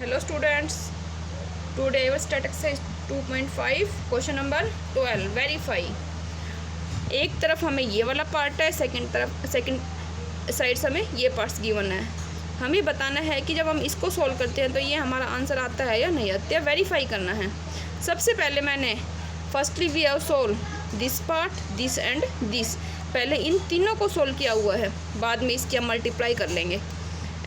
Hello students, today we start exercise 2.5 question number 12 verify. एक तरफ हमें ये वाला पार्ट है, सेकंड साइड हमें ये पार्ट्स गिवन है। हमें बताना है कि जब हम इसको सॉल्व करते हैं तो ये हमारा आंसर आता है या नहीं आता है, वेरीफाई करना है। सबसे पहले मैंने firstly we have solve this part, this and this, पहले इन तीनों को सोल्व किया हुआ है, बाद में इसकी हम मल्टीप्लाई कर लेंगे।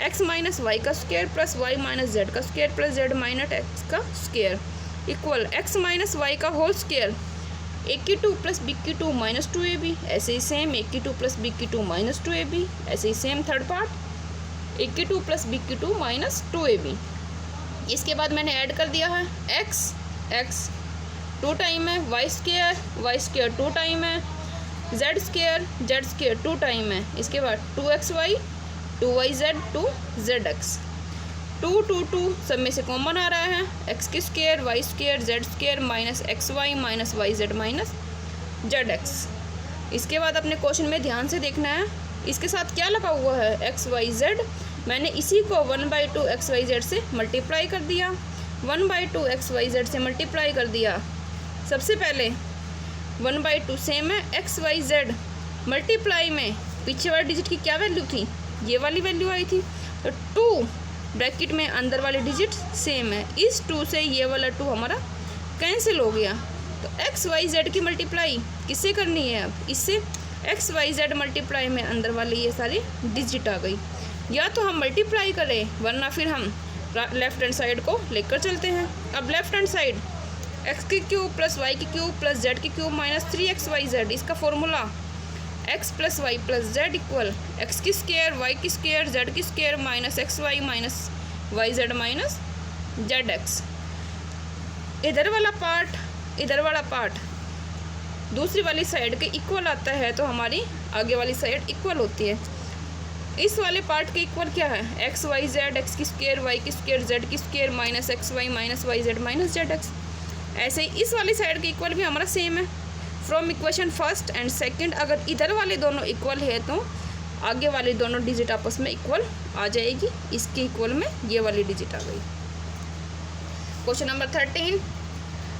x माइनस वाई का square plus Y minus Z का square plus Z minus X का square equal x minus Y का होल स्क्वायर ए की टू प्लस बी की टू माइनस 2ab, ऐसे ही सेम ए की टू प्लस बी की टू माइनस 2ab, ऐसे ही सेम थर्ड पार्ट ए की टू प्लस बी की टू माइनस 2ab। इसके बाद मैंने ऐड कर दिया है x 2 टाइम है, वाई स्क्वायर 2 टाइम है, जेड स्क्वायर 2 टाइम है। इसके बाद 2xy 2yz 2zx, 2 सब में से कॉमन आ रहा है, x की square y square z square minus xy minus yz minus zx। इसके बाद अपने क्वेश्चन में ध्यान से देखना है, इसके साथ क्या लगा हुआ है xyz, मैंने इसी को 1/2 xyz से मल्टीप्लाई कर दिया, 1/2 xyz से मल्टीप्लाई कर दिया। सबसे पहले 1/2 सेम है, xyz मल्टीप्लाई में पीछे वाले डिजिट की क्या वैल्यू थी, ये वाली वैल्यू आई थी, तो 2 ब्रैकेट में अंदर वाले डिजिट सेम है, इस 2 से ये वाला 2 हमारा कैंसिल हो गया। तो xyz की मल्टीप्लाई किससे करनी है, अब इससे xyz मल्टीप्लाई में अंदर वाले ये सारी डिजिट आ गई। या तो हम मल्टीप्लाई करें वरना फिर हम लेफ्ट हैंड साइड को लेकर चलते हैं। अब लेफ्ट हैंड साइड x की क्यूब प्लस वाई की क्यूब प्लस जेड की क्यूब माइनस 3xyz, इसका formula x plus y plus z equal x की स्क्वायर वाई की स्क्वायर जेड की square minus xy minus yz minus zx। इधर वाला part दूसरी वाली साइड के इक्वल आता है तो हमारी आगे वाली साइड इक्वल होती है। इस वाले पार्ट के इक्वल क्या है, xyz एक्स की स्क्वायर वाई की स्क्वायर जेड की square minus xy minus yz minus zx। ऐसे ही इस वाली साइड के इक्वल भी हमारा सेम है। From equation first and second, अगर इधर वाले दोनों इक्वल है तो आगे वाले दोनों डिजिट आपस में इक्वल आ जाएगी, इसके इक्वल में ये वाली डिजिट आ गई। क्वेश्चन नंबर 13,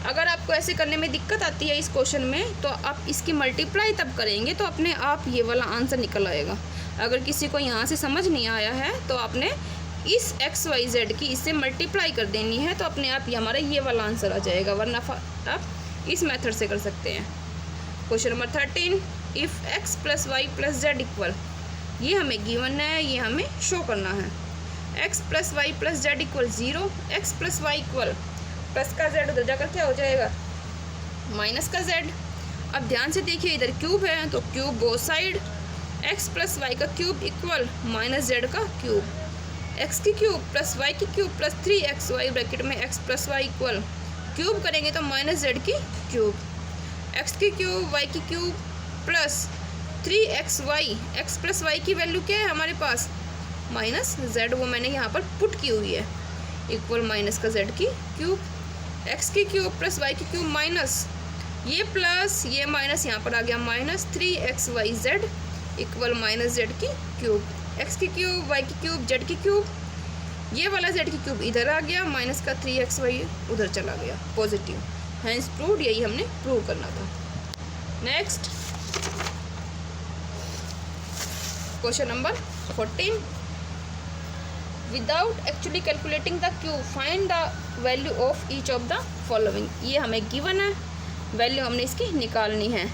अगर आपको ऐसे करने में दिक्कत आती है इस क्वेश्चन में तो आप इसकी मल्टीप्लाई तब करेंगे तो अपने आप ये वाला आंसर निकल आएगा। अगर किसी को यहाँ से समझ नहीं आया है तो आपने इस xyz की इससे मल्टीप्लाई कर देनी है तो अपने आप ये हमारा ये वाला आंसर आ जाएगा, वरना आप इस मेथड से कर सकते हैं। Question number 13, if x plus y plus z equal, ये हमें गिवन है, ये हमें शो करना है। x plus y plus z equal 0, x plus y equal plus का z उधर जाकर क्या हो जाएगा, माइनस का z। अब ध्यान से देखिए, इधर क्यूब है तो cube both side, x plus y का क्यूब इक्वल माइनस z का क्यूब, x की क्यूब प्लस वाई की क्यूब प्लस 3xy ब्रैकेट में x plus y equal cube करेंगे तो माइनस z की क्यूब, x की क्यूब वाई की cube plus 3xy, x plus y की वैल्यू क्या है हमारे पास, माइनस z, वो मैंने यहाँ पर पुट की हुई है, इक्वल माइनस का z की क्यूब, x की क्यूब प्लस वाई की क्यूब माइनस ये प्लस ये माइनस यहाँ पर आ गया minus 3xyz equal minus z की क्यूब, x की क्यूब वाई की क्यूब जेड की क्यूब, ये वाला z की क्यूब इधर आ गया, माइनस का 3xy उधर चला गया, पॉजिटिव, हैंस प्रूव्ड, यही हमने प्रूव करना था। Next question number 14, without actually calculating the cube find the value of each of the following. ये हमें गिवन है, वैल्यू हमने इसकी निकालनी है।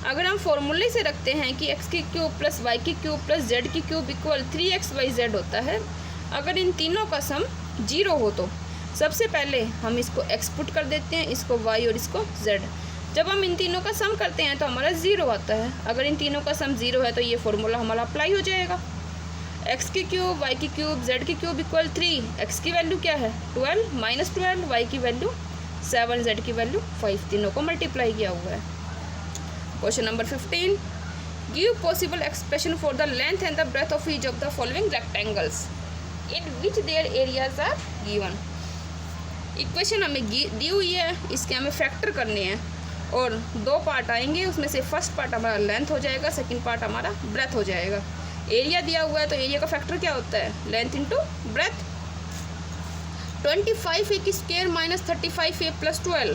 अगर हम फॉर्मूले से रखते हैं कि x की क्यूब प्लस वाई की क्यूब प्लस जेड की क्यूब इक्वल 3xyz होता है, अगर इन तीनों का सम 0 हो तो सबसे पहले हम इसको x पुट कर देते हैं, इसको y और इसको z। जब हम इन तीनों का सम करते हैं तो हमारा 0 आता है। अगर इन तीनों का सम 0 है तो ये फॉर्मूला हमारा अप्लाई हो जाएगा, x की क्यूब वाई की क्यूब जेड की क्यूब इक्वल 3, x की वैल्यू क्या है 12 माइनस 12, वाई की वैल्यू 7, जेड की वैल्यू 5, तीनों को मल्टीप्लाई किया हुआ है। Question number 15, give possible expression for the length and the breadth of each of the following rectangles in which their areas are given. Equation हमें दी हुई है, इसके हमें फैक्टर करने हैं और 2 पार्ट आएंगे, उसमें से फर्स्ट पार्ट हमारा लेंथ हो जाएगा, सेकंड पार्ट हमारा ब्रेथ हो जाएगा। एरिया दिया हुआ है तो एरिया का फैक्टर क्या होता है, लेंथ इंटू ब्रेथ। 25 ए की स्क्वायर माइनस 35 ए प्लस 12,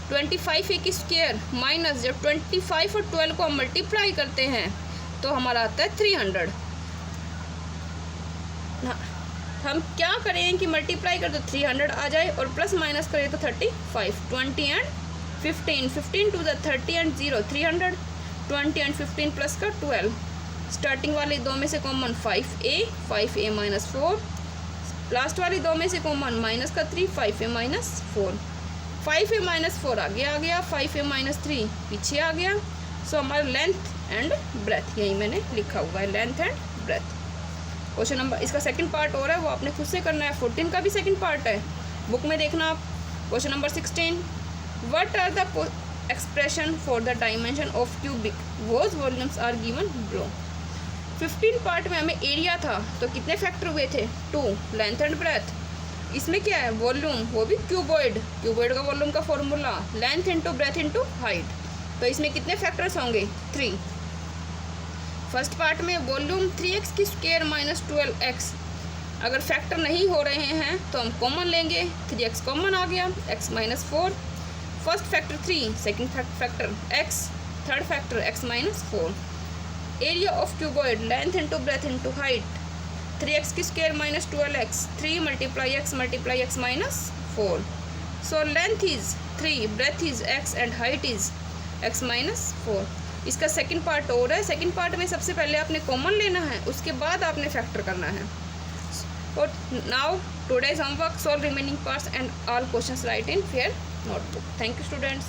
25 ए की स्क्वायर माइनस जब 25 और 12 को हम मल्टीप्लाई करते हैं तो हमारा आता है 300। हम क्या करें कि मल्टीप्लाई कर तो 300 आ जाए और प्लस माइनस करें तो 35, 20 and 15, 15 to the 30 and 0 300, 20 and 15 plus का 12, स्टार्टिंग वाले दो में से कॉमन 5a माइनस 4, लास्ट वाली दो में से कॉमन माइनस का 3, 5a माइनस 4, 5a माइनस 4 आगे आ गया, 5a माइनस 3 पीछे आ गया। सो हमारा लेंथ एंड ब्रेथ यही मैंने लिखा हुआ है, length and breadth. Question number इसका सेकंड पार्ट हो रहा है, वो आपने खुद से करना है। 14 का भी सेकंड पार्ट है, बुक में देखना आप। Question number 16, what are the expression for the dimension of cubic whose volumes are given below. 15 part में हमें एरिया था तो कितने फैक्टर हुए थे 2, लेंथ एंड ब्रेथ। इसमें क्या है वॉल्यूम, वो भी क्यूबॉइड, क्यूबॉइड का वॉल्यूम का formula length into breadth into height, तो इसमें कितने फैक्टर्स होंगे 3। फर्स्ट पार्ट में वॉल्यूम 3x की स्क्वायर माइनस 12x, अगर फैक्टर नहीं हो रहे हैं तो हम कॉमन लेंगे, 3x कॉमन आ गया, x minus 4, first factor 3, second factor x, third factor x minus 4। Area of cuboid length into breadth into height, 3x की square minus 12x, 3 multiply x minus 4। So length is 3, breadth is x and height is x minus 4। इसका second part हो रहा है। Second part में सबसे पहले आपने common लेना है, उसके बाद आपने फैक्टर करना है। और now today's homework, solve remaining parts and all questions right in fair notebook. Thank you students.